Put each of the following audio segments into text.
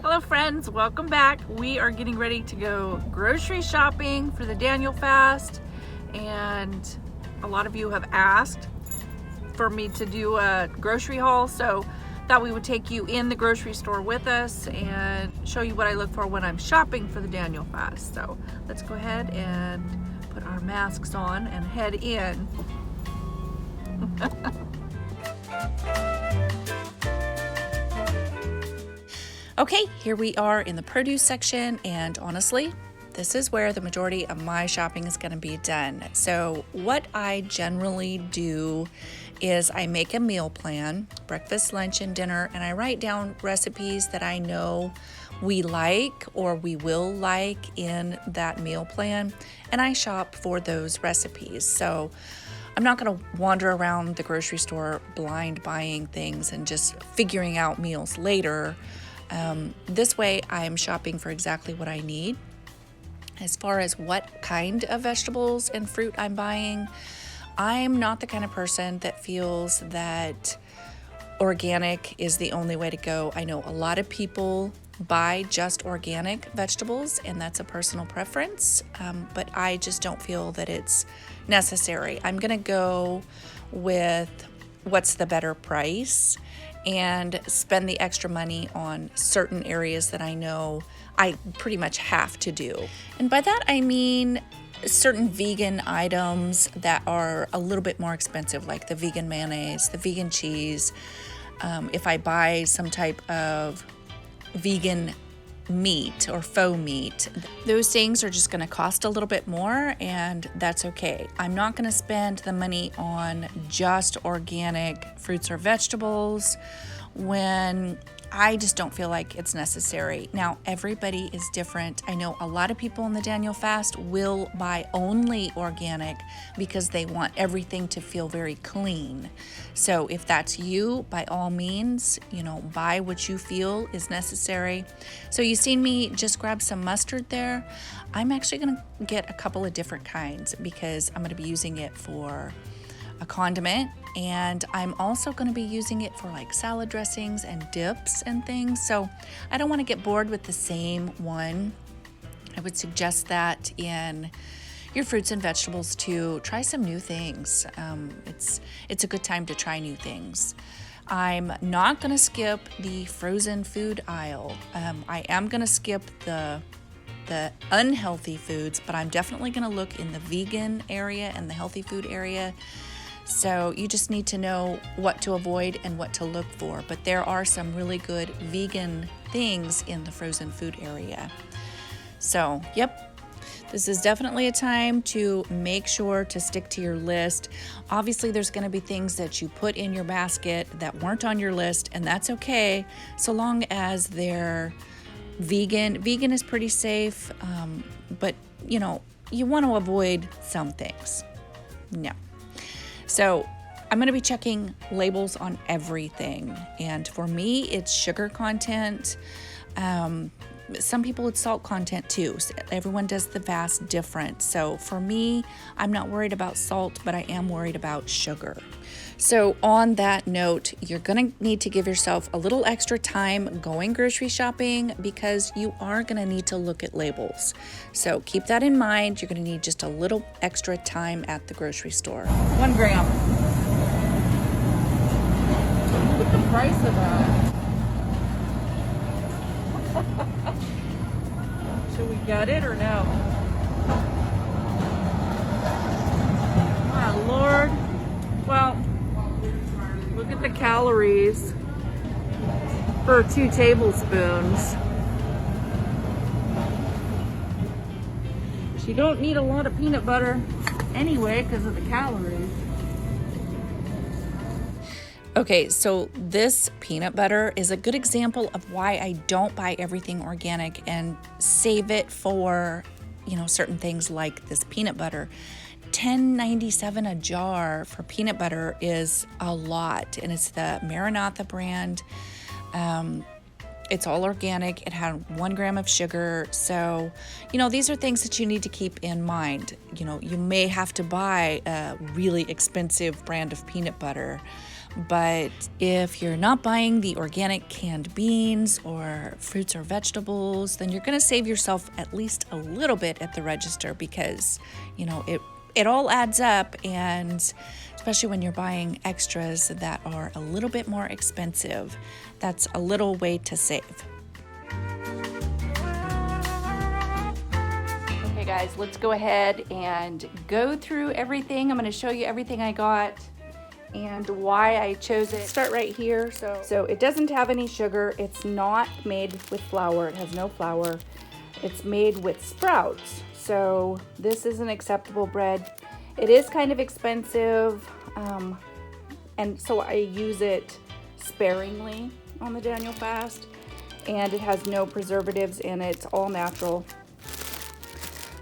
Hello friends, welcome back. We are getting ready to go grocery shopping for the Daniel fast, and a lot of you have asked for me to do a grocery haul, so thought we would take you in the grocery store with us and show you what I look for when I'm shopping for the Daniel fast. So let's go ahead and put our masks on and head in. Okay, here we are in the produce section, and honestly, this is where the majority of my shopping is going to be done. So what I generally do is I make a meal plan, breakfast, lunch, and dinner, and I write down recipes that I know we like or we will like in that meal plan, and I shop for those recipes. So I'm not going to wander around the grocery store blind buying things and just figuring out meals later. This way I'm shopping for exactly what I need. As far as what kind of vegetables and fruit I'm buying, I'm not the kind of person that feels that organic is the only way to go. I know a lot of people buy just organic vegetables, and that's a personal preference, but I just don't feel that it's necessary. I'm going to go with what's the better price and spend the extra money on certain areas that I know I pretty much have to do. And by that I mean certain vegan items that are a little bit more expensive, like the vegan mayonnaise, the vegan cheese. If I buy some type of vegan meat or faux meat, those things are just going to cost a little bit more, and that's okay. I'm not going to spend the money on just organic fruits or vegetables when I just don't feel like it's necessary. Now, everybody is different. I know a lot of people in the Daniel fast will buy only organic because they want everything to feel very clean. So if that's you, by all means, buy what you feel is necessary. So you've seen me just grab some mustard there. I'm actually going to get a couple of different kinds because I'm going to be using it for a condiment, and I'm also going to be using it for like salad dressings and dips and things. So I don't want to get bored with the same one. I would suggest that in your fruits and vegetables to try some new things. It's a good time to try new things. I'm not going to skip the frozen food aisle. I am going to skip the unhealthy foods, but I'm definitely going to look in the vegan area and the healthy food area. So you just need to know what to avoid and what to look for. But there are some really good vegan things in the frozen food area. So, yep, this is definitely a time to make sure to stick to your list. Obviously, there's going to be things that you put in your basket that weren't on your list, and that's okay, so long as they're vegan. Vegan is pretty safe, but you want to avoid some things. No. So I'm going to be checking labels on everything. And for me, it's sugar content. Some people it's salt content too. So everyone does the vast different. So for me, I'm not worried about salt, but I am worried about sugar. So on that note, you're going to need to give yourself a little extra time going grocery shopping because you are going to need to look at labels. So keep that in mind. You're going to need just a little extra time at the grocery store. 1 gram. Look at the price of that. Should we get it or no? My Lord. Well, look at the calories for 2 tablespoons. You don't need a lot of peanut butter anyway because of the calories. Okay, so this peanut butter is a good example of why I don't buy everything organic and save it for, certain things like this peanut butter. $10.97 a jar for peanut butter is a lot, and it's the Maranatha brand. It's all organic. It had 1 gram of sugar. So, these are things that you need to keep in mind. You may have to buy a really expensive brand of peanut butter, But if you're not buying the organic canned beans or fruits or vegetables, then you're going to save yourself at least a little bit at the register, because, you know, it all adds up, and especially when you're buying extras that are a little bit more expensive, that's a little way to save. Okay guys, let's go ahead and go through everything. I'm going to show you everything I got and why I chose it. Start right here. So it doesn't have any sugar. It's not made with flour. It has no flour. It's made with sprouts. So this is an acceptable bread. It is kind of expensive, and so I use it sparingly on the Daniel fast, and it has no preservatives in it. It's all natural.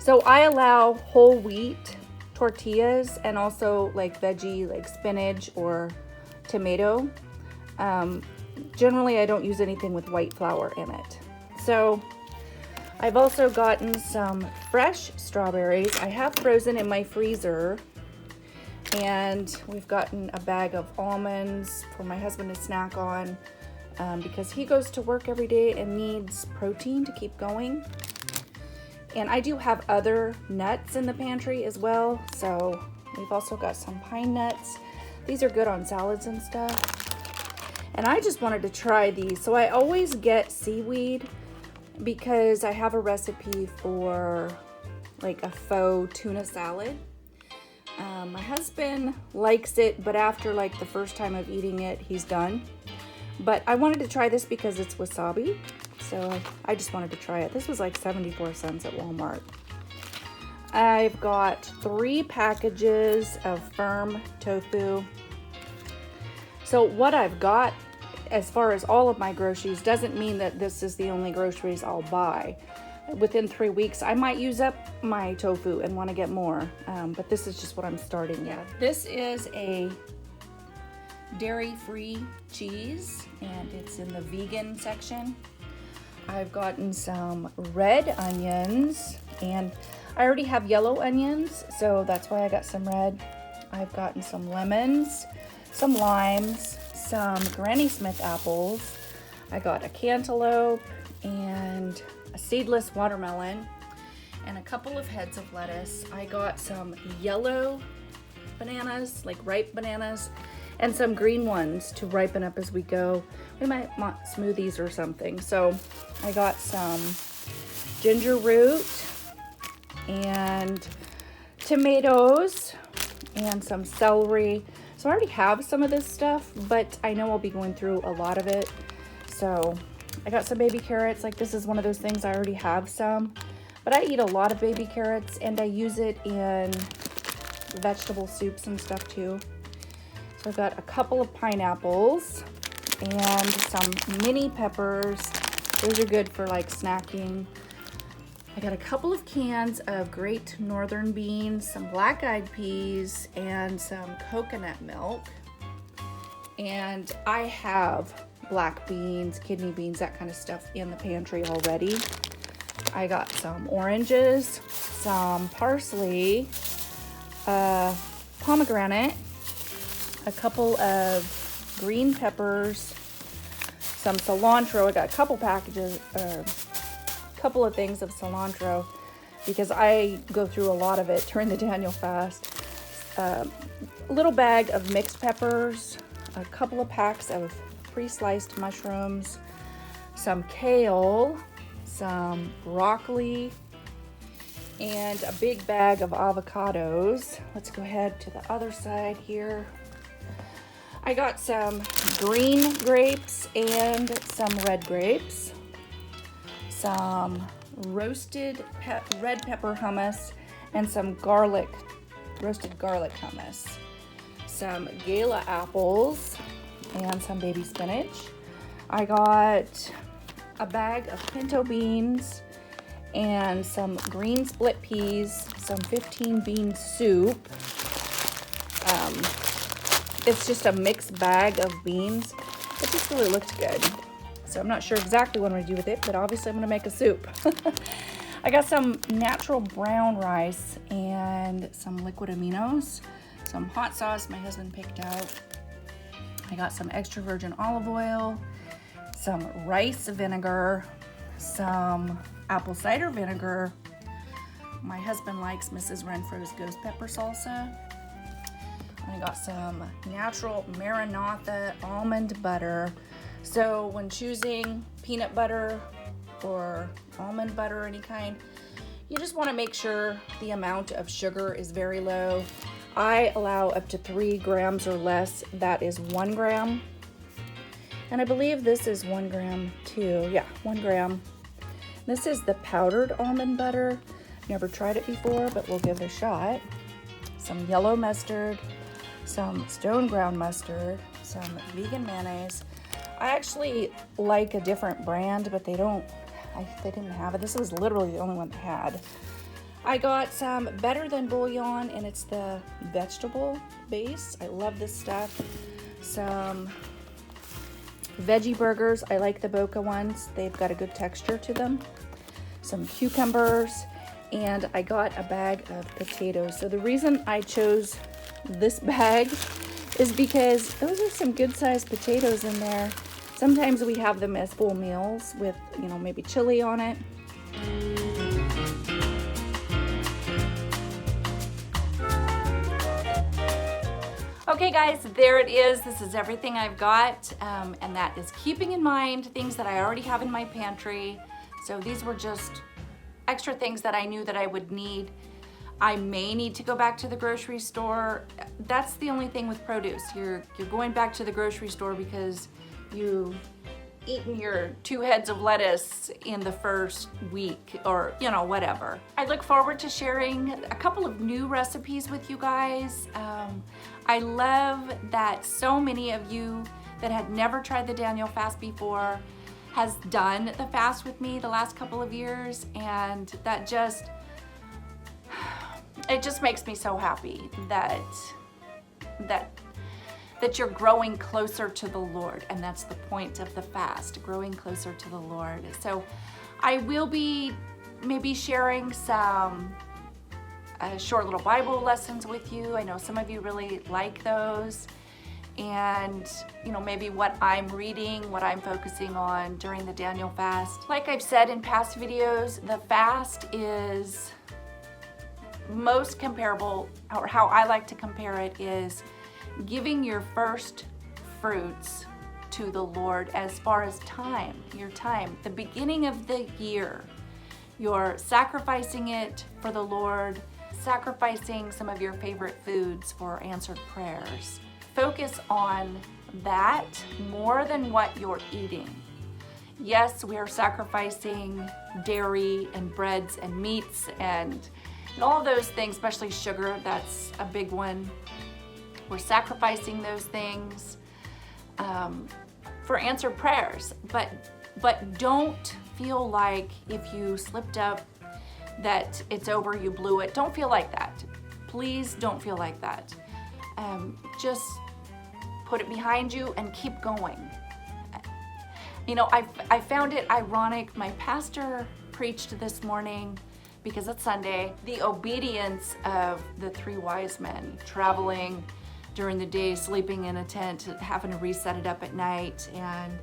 So I allow whole wheat tortillas and also like veggie, like spinach or tomato. Generally I don't use anything with white flour in it. So I've also gotten some fresh strawberries. I have frozen in my freezer, and we've gotten a bag of almonds for my husband to snack on, because he goes to work every day and needs protein to keep going. And I do have other nuts in the pantry as well. So we've also got some pine nuts. These are good on salads and stuff. And I just wanted to try these. So I always get seaweed because I have a recipe for like a faux tuna salad. My husband likes it, but after like the first time of eating it, he's done. But I wanted to try this because it's wasabi. So I just wanted to try it. This was like 74 cents at Walmart. I've got 3 packages of firm tofu. So what I've got as far as all of my groceries doesn't mean that this is the only groceries I'll buy. Within 3 weeks, I might use up my tofu and want to get more, but this is just what I'm starting with. This is a dairy-free cheese, and it's in the vegan section. I've gotten some red onions, and I already have yellow onions, so that's why I got some red. I've gotten some lemons, some limes, some Granny Smith apples. I got a cantaloupe and a seedless watermelon and a couple of heads of lettuce. I got some yellow bananas, like ripe bananas, and some green ones to ripen up as we go. We might want smoothies or something. So I got some ginger root and tomatoes and some celery. So I already have some of this stuff, but I know I'll be going through a lot of it. So I got some baby carrots. Like, this is one of those things I already have some, but I eat a lot of baby carrots and I use it in vegetable soups and stuff too. So I've got a couple of pineapples and some mini peppers. Those are good for like snacking. I got a couple of cans of Great Northern beans, some black-eyed peas, and some coconut milk. And I have black beans, kidney beans, that kind of stuff in the pantry already. I got some oranges, some parsley, pomegranate, a couple of green peppers, some cilantro. I got a couple packages, couple of things of cilantro because I go through a lot of it during the Daniel fast. A little bag of mixed peppers, a couple of packs of pre-sliced mushrooms, some kale, some broccoli, and a big bag of avocados. Let's go ahead to the other side here. I got some green grapes and some red grapes, some roasted red pepper hummus, and some roasted garlic hummus, some gala apples, and some baby spinach. I got a bag of pinto beans and some green split peas, some 15 bean soup. It's just a mixed bag of beans. It just really looked good. So I'm not sure exactly what I'm gonna do with it, but obviously I'm gonna make a soup. I got some natural brown rice and some liquid aminos, some hot sauce my husband picked out, I got some extra virgin olive oil, some rice vinegar, some apple cider vinegar. My husband likes Mrs. Renfro's ghost pepper salsa. I got some natural Maranatha almond butter. So when choosing peanut butter or almond butter or any kind, you just want to make sure the amount of sugar is very low. I allow up to 3 grams or less. That is 1 gram. And I believe this is 1 gram too. Yeah, 1 gram. This is the powdered almond butter. Never tried it before, but we'll give it a shot. Some yellow mustard, some stone ground mustard, some vegan mayonnaise. I actually like a different brand, but they didn't have it. This was literally the only one they had. I got some Better Than Bouillon, and it's the vegetable base. I love this stuff. Some veggie burgers. I like the Boca ones. They've got a good texture to them. Some cucumbers, and I got a bag of potatoes. So the reason I chose this bag is because those are some good sized potatoes in there. Sometimes we have them as full meals with, maybe chili on it. Okay guys, there it is. This is everything I've got, and that is keeping in mind things that I already have in my pantry. So these were just extra things that I knew that I would need. I may need to go back to the grocery store. That's the only thing with produce. You're going back to the grocery store because you eaten your 2 heads of lettuce in the first week, or whatever. I look forward to sharing a couple of new recipes with you guys. I love that so many of you that had never tried the Daniel fast before has done the fast with me the last couple of years, and that just makes me so happy that you're growing closer to the Lord, and that's the point of the fast, growing closer to the Lord. So I will be maybe sharing some short little Bible lessons with you. I know some of you really like those, and maybe what I'm reading, what I'm focusing on during the Daniel fast. Like I've said in past videos, the fast is most comparable, or how I like to compare it is giving your first fruits to the Lord as far as your time, the beginning of the year. You're sacrificing it for the Lord, sacrificing some of your favorite foods for answered prayers. Focus on that more than what you're eating. Yes, we are sacrificing dairy and breads and meats and all those things, especially sugar. That's a big one. We're sacrificing those things for answered prayers, but don't feel like if you slipped up that it's over, you blew it. Don't feel like that. Please don't feel like that. Just put it behind you and keep going. I found it ironic. My pastor preached this morning, because it's Sunday, the obedience of the 3 wise men traveling during the day, sleeping in a tent, having to reset it up at night, and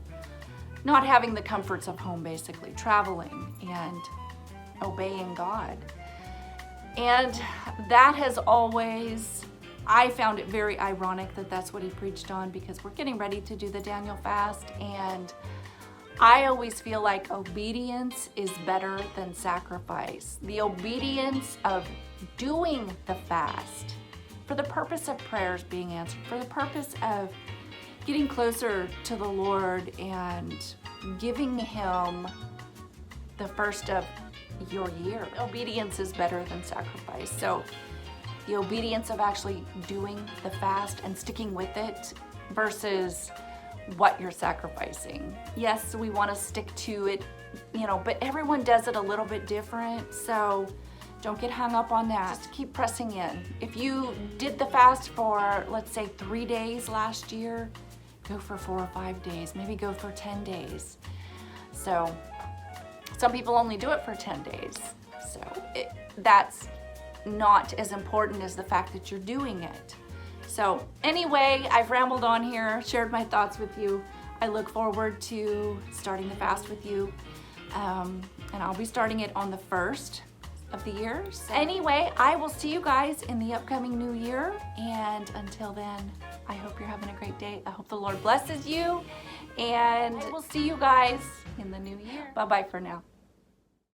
not having the comforts of home, basically traveling and obeying God. And that has always, I found it very ironic that that's what he preached on, because we're getting ready to do the Daniel fast, and I always feel like obedience is better than sacrifice. The obedience of doing the fast for the purpose of prayers being answered, for the purpose of getting closer to the Lord and giving Him the first of your year. Obedience is better than sacrifice. So the obedience of actually doing the fast and sticking with it versus what you're sacrificing. Yes, we want to stick to it, but everyone does it a little bit different. So don't get hung up on that. Just keep pressing in. If you did the fast for, let's say, 3 days last year, go for 4 or 5 days, maybe go for 10 days. So some people only do it for 10 days. So that's not as important as the fact that you're doing it. So anyway, I've rambled on here, shared my thoughts with you. I look forward to starting the fast with you. And I'll be starting it on the 1st of the year. So anyway, I will see you guys in the upcoming new year. And until then, I hope you're having a great day. I hope the Lord blesses you. And we'll see you guys in the new year. Bye-bye for now.